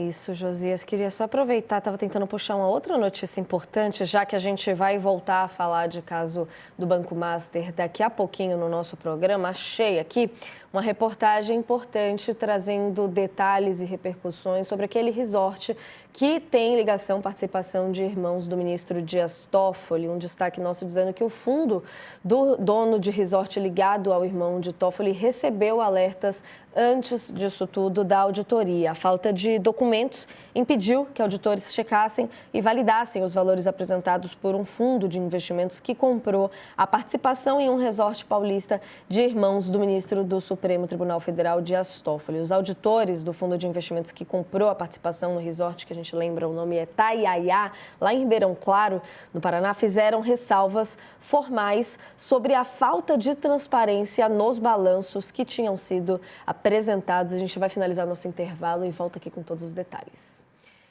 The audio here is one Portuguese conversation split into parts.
isso, Josias. Queria só aproveitar, estava tentando puxar uma outra notícia importante, já que a gente vai voltar a falar de caso do Banco Master daqui a pouquinho no nosso programa. Achei aqui uma reportagem importante trazendo detalhes e repercussões sobre aquele resort que tem ligação, participação de irmãos do ministro Dias Toffoli. Um destaque nosso dizendo que o fundo do dono de resort ligado ao irmão de Toffoli recebeu alertas antes disso tudo da auditoria. A falta de documentos impediu que auditores checassem e validassem os valores apresentados por um fundo de investimentos que comprou a participação em um resort paulista de irmãos do ministro do Supremo Tribunal Federal, Dias Toffoli. Os auditores do fundo de investimentos que comprou a participação no resort, que a gente lembra, o nome é Taiaiá, lá em Ribeirão Claro, no Paraná, fizeram ressalvas formais sobre a falta de transparência nos balanços que tinham sido apresentados. A gente vai finalizar nosso intervalo e volta aqui com todos os detalhes.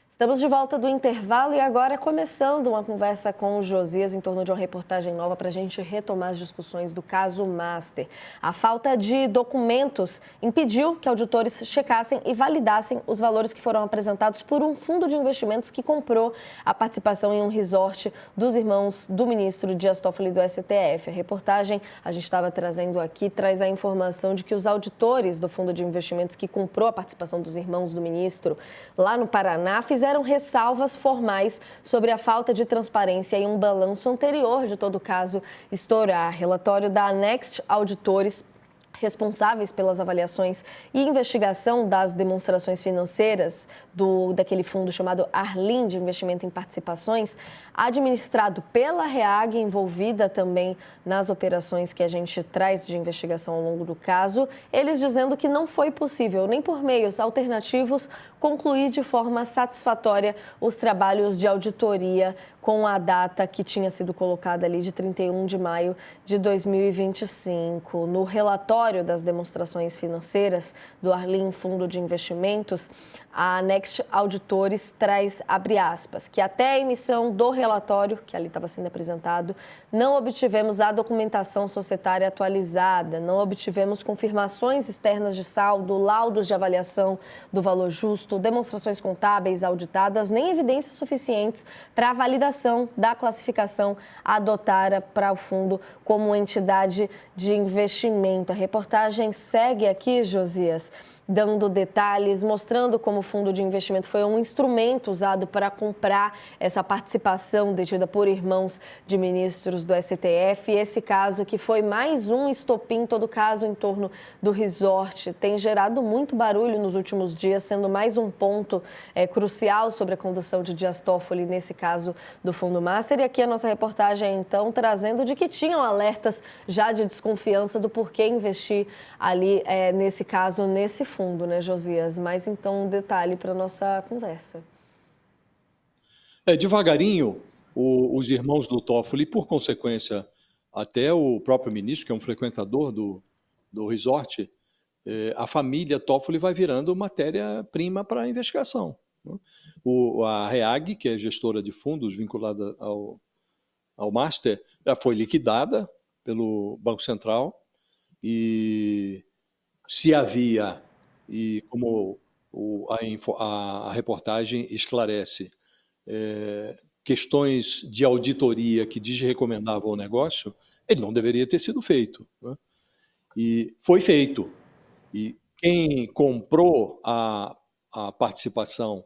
Estamos de volta do intervalo e agora começando uma conversa com o Josias em torno de uma reportagem nova para a gente retomar as discussões do caso Master. A falta de documentos impediu que auditores checassem e validassem os valores que foram apresentados por um fundo de investimentos que comprou a participação em um resort dos irmãos do ministro Dias Toffoli do STF. A reportagem, a gente estava trazendo aqui, traz a informação de que os auditores do fundo de investimentos que comprou a participação dos irmãos do ministro lá no Paraná fizeram ressalvas formais sobre a falta de transparência em um balanço anterior de todo o caso estourar. Relatório da Next Auditores, responsáveis pelas avaliações e investigação das demonstrações financeiras daquele fundo chamado Arlim de Investimento em Participações, administrado pela REAG, envolvida também nas operações que a gente traz de investigação ao longo do caso, eles dizendo que não foi possível, nem por meios alternativos, concluir de forma satisfatória os trabalhos de auditoria com a data que tinha sido colocada ali de 31 de maio de 2025. No relatório das demonstrações financeiras do Arlim Fundo de Investimentos, a Next Auditores traz, abre aspas, que até a emissão do relatório, que ali estava sendo apresentado, não obtivemos a documentação societária atualizada, não obtivemos confirmações externas de saldo, laudos de avaliação do valor justo, demonstrações contábeis auditadas, nem evidências suficientes para a validação da classificação adotada para o fundo como entidade de investimento. A reportagem segue aqui, Josias, dando detalhes, mostrando como o fundo de investimento foi um instrumento usado para comprar essa participação detida por irmãos de ministros do STF. E esse caso que foi mais um estopim, todo caso em torno do resort, tem gerado muito barulho nos últimos dias, sendo mais um ponto crucial sobre a condução de Dias Toffoli nesse caso do Fundo Master. E aqui a nossa reportagem, então, trazendo de que tinham alertas já de desconfiança do porquê investir ali, nesse caso, nesse fundo, né, Josias? Mas então um detalhe para a nossa conversa. Devagarinho, os irmãos do Toffoli, por consequência, até o próprio ministro, que é um frequentador do resort, a família Toffoli vai virando matéria-prima para a investigação, né? A REAG, que é gestora de fundos vinculada ao Master, já foi liquidada pelo Banco Central e se havia, e como a reportagem esclarece, questões de auditoria que desrecomendavam o negócio, ele não deveria ter sido feito, né? E foi feito. E quem comprou a participação,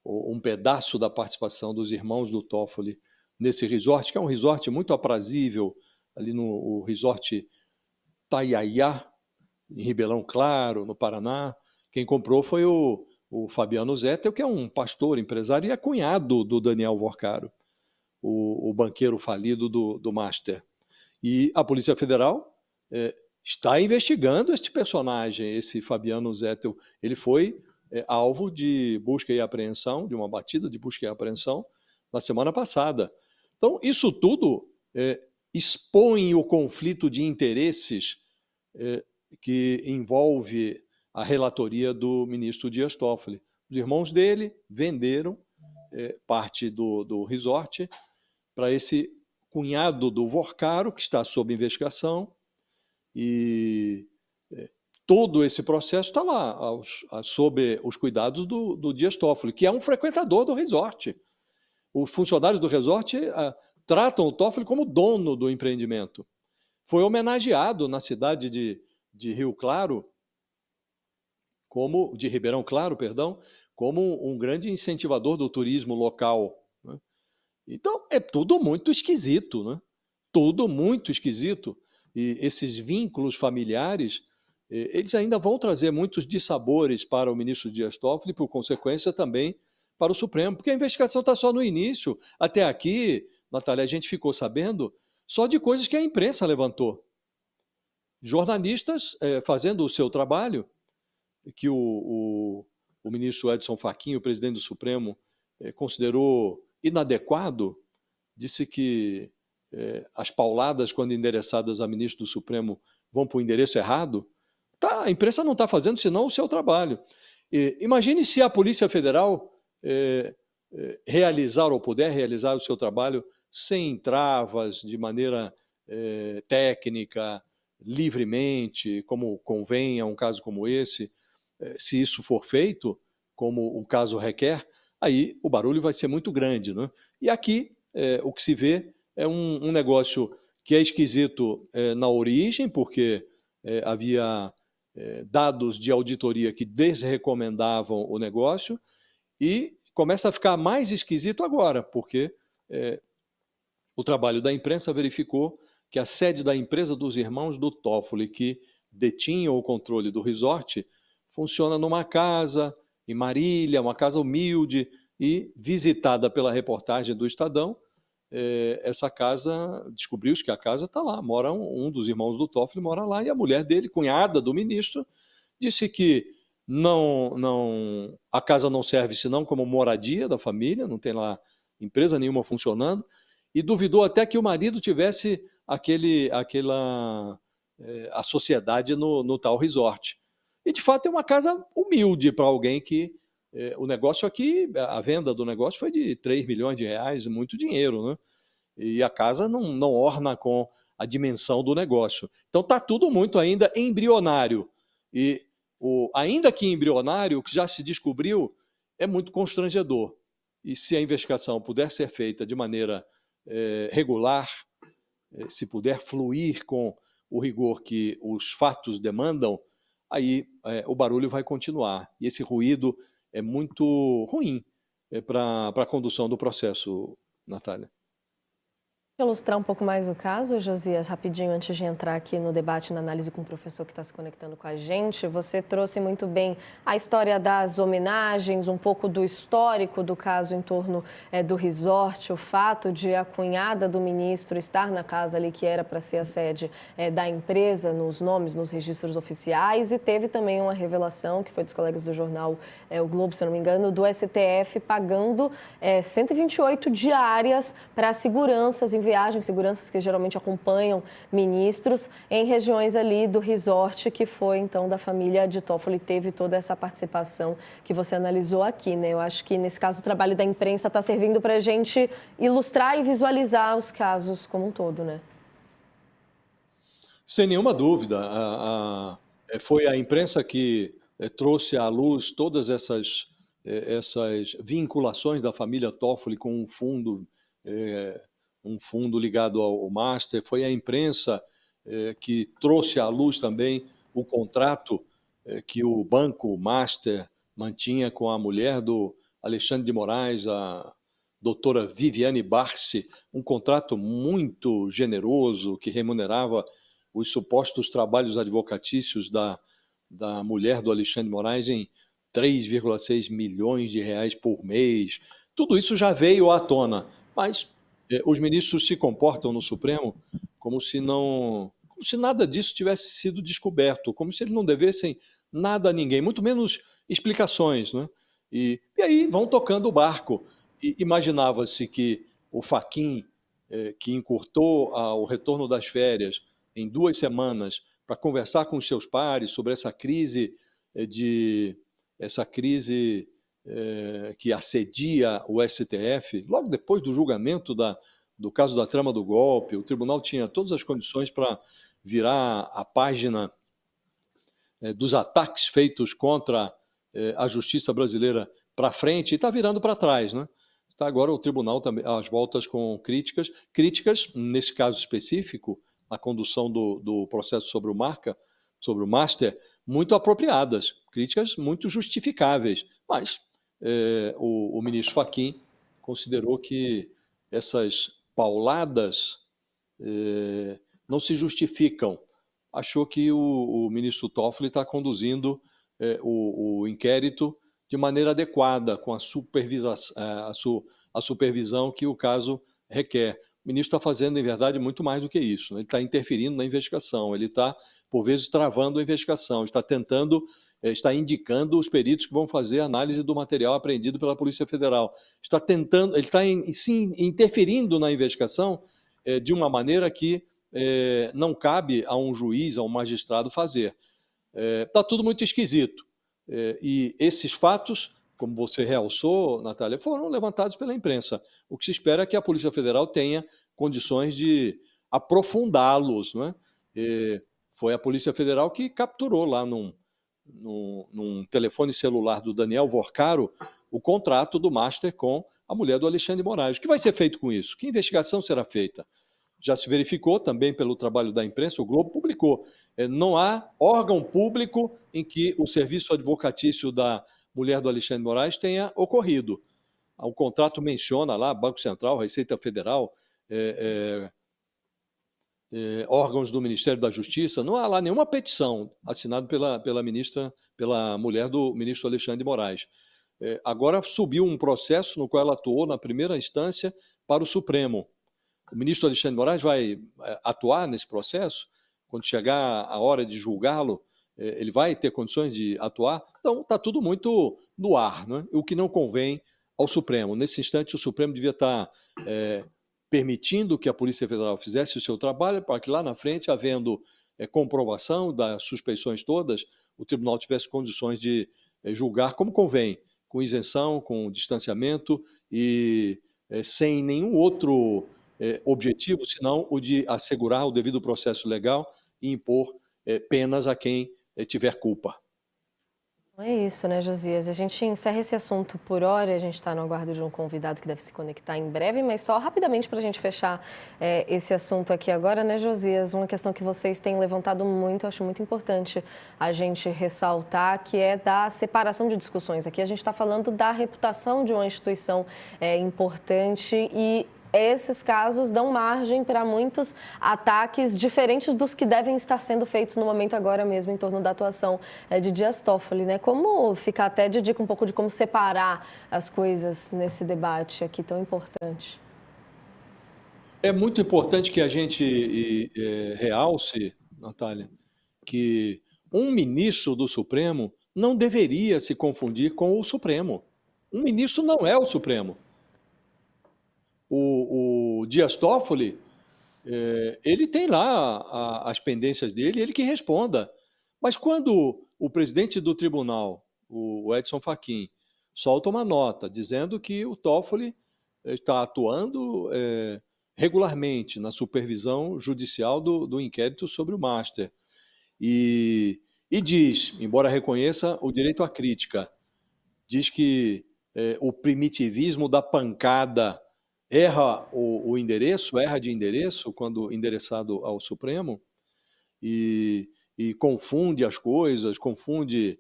ou um pedaço da participação dos irmãos do Toffoli nesse resort, que é um resort muito aprazível, ali no resort Taiaiá, em Ribeirão Claro, no Paraná. Quem comprou foi o Fabiano Zettel, que é um pastor, empresário, e é cunhado do Daniel Vorcaro, o banqueiro falido do Master. E a Polícia Federal está investigando este personagem, esse Fabiano Zettel. Ele foi alvo de busca e apreensão, de uma batida de busca e apreensão, na semana passada. Então, isso tudo expõe o conflito de interesses que envolve a relatoria do ministro Dias Toffoli. Os irmãos dele venderam parte do resort para esse cunhado do Vorcaro, que está sob investigação, e todo esse processo está lá, sob os cuidados do Dias Toffoli, que é um frequentador do resort. Os funcionários do resort tratam o Toffoli como dono do empreendimento. Foi homenageado na cidade de Rio Claro, de Ribeirão Claro, perdão, como um grande incentivador do turismo local, né? Então, é tudo muito esquisito, né? Tudo muito esquisito. E esses vínculos familiares, eles ainda vão trazer muitos dissabores para o ministro Dias Toffoli, por consequência também para o Supremo, porque a investigação está só no início. Até aqui, Natália, a gente ficou sabendo só de coisas que a imprensa levantou. Jornalistas fazendo o seu trabalho, que o ministro Edson Fachin, o presidente do Supremo, considerou inadequado, disse que as pauladas, quando endereçadas a ministro do Supremo, vão para o endereço errado. Tá, a imprensa não está fazendo senão o seu trabalho. Imagine se a Polícia Federal realizar ou puder realizar o seu trabalho sem travas, de maneira técnica, livremente, como convém a um caso como esse. Se isso for feito, como o caso requer, aí o barulho vai ser muito grande, né? E aqui o que se vê é um negócio que é esquisito na origem, porque havia dados de auditoria que desrecomendavam o negócio, e começa a ficar mais esquisito agora, porque o trabalho da imprensa verificou que a sede da empresa dos irmãos do Toffoli, que detinha o controle do resort, funciona numa casa em Marília, uma casa humilde, e visitada pela reportagem do Estadão, essa casa, descobriu-se que a casa está lá, mora um dos irmãos do Toffoli, mora lá, e a mulher dele, cunhada do ministro, disse que a casa não serve senão como moradia da família, não tem lá empresa nenhuma funcionando, e duvidou até que o marido tivesse a sociedade no tal resort. E, de fato, é uma casa humilde para alguém que... o negócio aqui, a venda do negócio foi de 3 milhões de reais, muito dinheiro, né? E a casa não orna com a dimensão do negócio. Então está tudo muito ainda embrionário. E ainda que embrionário, o que já se descobriu é muito constrangedor. E se a investigação puder ser feita de maneira regular, se puder fluir com o rigor que os fatos demandam, aí o barulho vai continuar. E esse ruído é muito ruim para a condução do processo, Natália. Ilustrar um pouco mais o caso, Josias, rapidinho, antes de entrar aqui no debate, na análise com o professor que está se conectando com a gente, você trouxe muito bem a história das homenagens, um pouco do histórico do caso em torno do resort, o fato de a cunhada do ministro estar na casa ali que era para ser a sede da empresa, nos nomes, nos registros oficiais, e teve também uma revelação, que foi dos colegas do jornal O Globo, se eu não me engano, do STF pagando 128 diárias para seguranças em viagens, seguranças que geralmente acompanham ministros em regiões ali do resort, que foi então da família de Toffoli, teve toda essa participação que você analisou aqui, né? Eu acho que nesse caso o trabalho da imprensa está servindo para a gente ilustrar e visualizar os casos como um todo, né? Sem nenhuma dúvida, foi a imprensa que trouxe à luz todas essas vinculações da família Toffoli com um fundo ligado ao Master. Foi a imprensa que trouxe à luz também o contrato que o Banco Master mantinha com a mulher do Alexandre de Moraes, a doutora Viviane Barsi, um contrato muito generoso que remunerava os supostos trabalhos advocatícios da mulher do Alexandre de Moraes em 3,6 milhões de reais por mês. Tudo isso já veio à tona, mas os ministros se comportam no Supremo como se nada disso tivesse sido descoberto, como se eles não devessem nada a ninguém, muito menos explicações, né? E aí vão tocando o barco. E imaginava-se que o Fachin, que encurtou o retorno das férias em 2 semanas para conversar com os seus pares sobre essa crise que assedia o STF, logo depois do julgamento do caso da trama do golpe. O tribunal tinha todas as condições para virar a página dos ataques feitos contra a justiça brasileira para frente e está virando para trás, né? Está agora o tribunal também às voltas com críticas, nesse caso específico, a condução do processo sobre o Master, muito apropriadas, críticas muito justificáveis, mas o ministro Fachin considerou que essas pauladas não se justificam. Achou que o ministro Toffoli está conduzindo o inquérito de maneira adequada, com a supervisão que o caso requer. O ministro está fazendo, em verdade, muito mais do que isso, né? Ele está interferindo na investigação, ele está, por vezes, travando a investigação, está indicando os peritos que vão fazer a análise do material apreendido pela Polícia Federal. Ele está interferindo na investigação de uma maneira que não cabe a um juiz, a um magistrado fazer. Está tudo muito esquisito. E esses fatos, como você realçou, Natália, foram levantados pela imprensa. O que se espera é que a Polícia Federal tenha condições de aprofundá-los, não é? Foi a Polícia Federal que capturou lá num telefone celular do Daniel Vorcaro o contrato do Master com a mulher do Alexandre de Moraes. O que vai ser feito com isso? Que investigação será feita? Já se verificou também pelo trabalho da imprensa, o Globo publicou. Não há órgão público em que o serviço advocatício da mulher do Alexandre de Moraes tenha ocorrido. O contrato menciona lá Banco Central, Receita Federal, órgãos do Ministério da Justiça, não há lá nenhuma petição assinada pela mulher do ministro Alexandre de Moraes. Agora subiu um processo no qual ela atuou na primeira instância para o Supremo. O ministro Alexandre de Moraes vai atuar nesse processo? Quando chegar a hora de julgá-lo, ele vai ter condições de atuar? Então, está tudo muito no ar, né? O que não convém ao Supremo. Nesse instante, o Supremo devia estar permitindo que a Polícia Federal fizesse o seu trabalho, para que lá na frente, havendo comprovação das suspeições todas, o tribunal tivesse condições de julgar como convém, com isenção, com distanciamento e sem nenhum outro objetivo, senão o de assegurar o devido processo legal e impor penas a quem tiver culpa. É isso, né, Josias? A gente encerra esse assunto por hora, a gente está no aguardo de um convidado que deve se conectar em breve, mas só rapidamente para a gente fechar esse assunto aqui agora, né, Josias? Uma questão que vocês têm levantado muito, acho muito importante a gente ressaltar, que é da separação de discussões. Aqui a gente está falando da reputação de uma instituição importante e esses casos dão margem para muitos ataques diferentes dos que devem estar sendo feitos no momento agora mesmo em torno da atuação de Dias Toffoli, né? Como ficar até de dica um pouco de como separar as coisas nesse debate aqui tão importante? É muito importante que a gente realce, Natália, que um ministro do Supremo não deveria se confundir com o Supremo. Um ministro não é o Supremo. O Dias Toffoli, ele tem lá as pendências dele, ele que responda. Mas quando o presidente do tribunal, o Edson Fachin, solta uma nota dizendo que o Toffoli está atuando regularmente na supervisão judicial do inquérito sobre o Master, e diz, embora reconheça o direito à crítica, diz que o primitivismo da pancada erra de endereço quando endereçado ao Supremo e confunde as coisas, confunde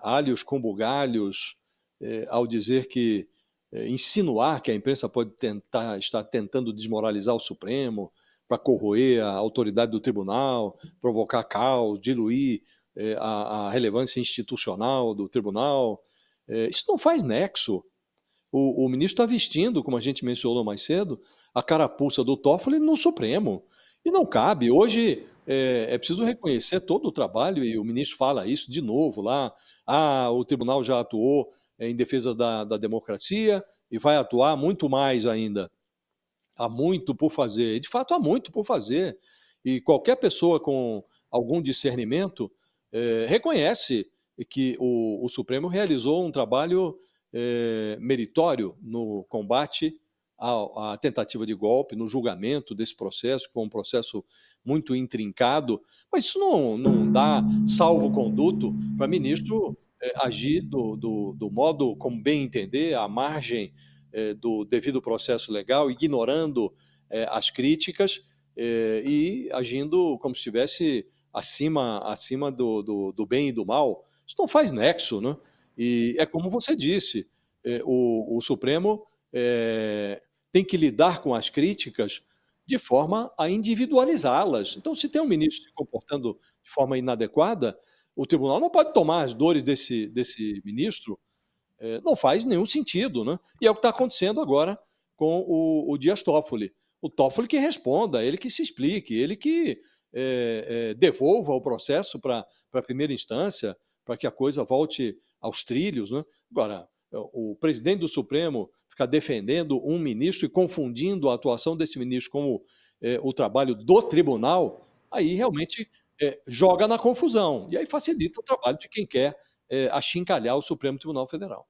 alhos com bugalhos, ao dizer que insinuar que a imprensa pode estar tentando desmoralizar o Supremo para corroer a autoridade do tribunal, provocar caos, diluir a relevância institucional do tribunal. Isso não faz nexo. O ministro está vestindo, como a gente mencionou mais cedo, a carapuça do Toffoli no Supremo. E não cabe. Hoje é preciso reconhecer todo o trabalho, e o ministro fala isso de novo lá. O tribunal já atuou em defesa da democracia e vai atuar muito mais ainda. Há muito por fazer. E, de fato, há muito por fazer. E qualquer pessoa com algum discernimento reconhece que o Supremo realizou um trabalho meritório no combate a tentativa de golpe, no julgamento desse processo, que foi um processo muito intrincado, mas isso não dá salvo-conduto para ministro agir do modo como bem entender, à margem do devido processo legal, ignorando as críticas e agindo como se estivesse acima do bem e do mal. Isso não faz nexo, né? E é como você disse, o Supremo tem que lidar com as críticas de forma a individualizá-las. Então, se tem um ministro se comportando de forma inadequada, o tribunal não pode tomar as dores desse ministro, não faz nenhum sentido, né? E é o que está acontecendo agora com o Dias Toffoli. O Toffoli que responda, ele que se explique, ele que devolva o processo para a primeira instância, para que a coisa volte aos trilhos, né? Agora, o presidente do Supremo ficar defendendo um ministro e confundindo a atuação desse ministro com o trabalho do tribunal, aí realmente joga na confusão. E aí facilita o trabalho de quem quer achincalhar o Supremo Tribunal Federal.